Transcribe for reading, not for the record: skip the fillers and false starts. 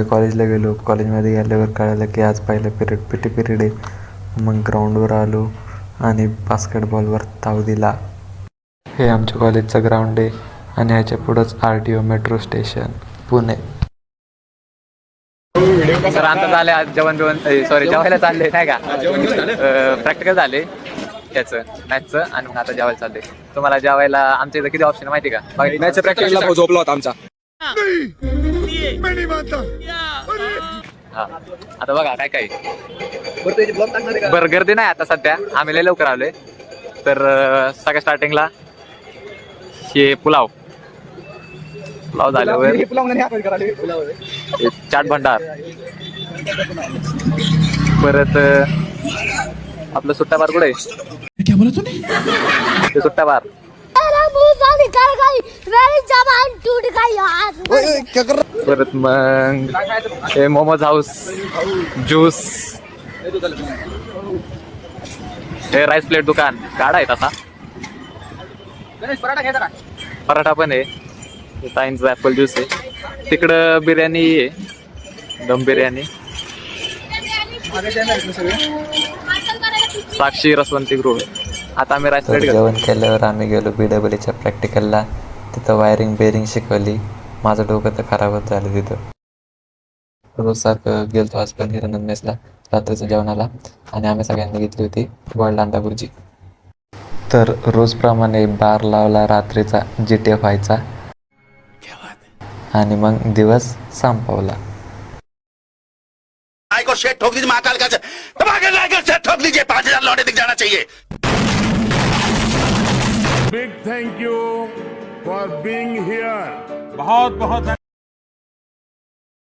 सकाळी कॉलेजला गेलो. कॉलेजमध्ये गेल्यावर कळालं की आज पहिला पिरियड PT पिरियड आहे. मग ग्राउंडवर आलो आणि बास्केटबॉलवर धाव दिला. हे आमच्या कॉलेजचं ग्राउंड आहे आणि ह्याच्या पुढंच RTO metro station Pune. Sir आमचं झालं आज जेवायला चालले नाही का, प्रॅक्टिकल झाले त्याचं मॅथचं आणि मग आता जेवायला चालले. तुम्हाला जेवायला आमच्या इथं किती ऑप्शन माहिती का? मॅथच्या प्रॅक्टिकलला झोपला होता आमचा. हा आता बघा काय बरं गर्दी नाही आता सध्या, आम्ही लय लवकर आलोय. तर सगळ्या स्टार्टिंगला हे पुलाव झाल्यावर चाट भंडार, परत आपलं सुट्टा बार कुठे ते सुट्टा बार, परत मग हे मोमोज हाऊस, ज्यूस, हे राईस प्लेट दुकान गाडा आहे तसा, पराठा पण आहे, ताईंचं ॲपल ज्यूस आहे, तिकडं बिर्याणी आहे, दम बिर्याणी, साक्षी रसवंती गृह. आता आम्ही राईस प्लेट जेवण केल्यावर आम्ही गेलो BWच्या प्रॅक्टिकलला. तिथं वायरिंग बेरिंग शिकवली. माझं डोकं तर खराबच झालं तिथं. रोज सारखं गेलतो आज पण हिरानंद मेसला रात्रीचं जेवणाला आणि आम्ही सगळ्यांनी घेतली होती बॉइल्ड अंडा भुर्जी. तर रोजप्रमाणे बार लावला रात्रीचा GTA व्हायचा आणि मग दिवस संपवला. को शेट ठोक दीजिए, महाकाल का शेट ठोक दीजिए, 5000 लौटे दिख जाना चाहिए. Big thank you for being here. बहुत बहुत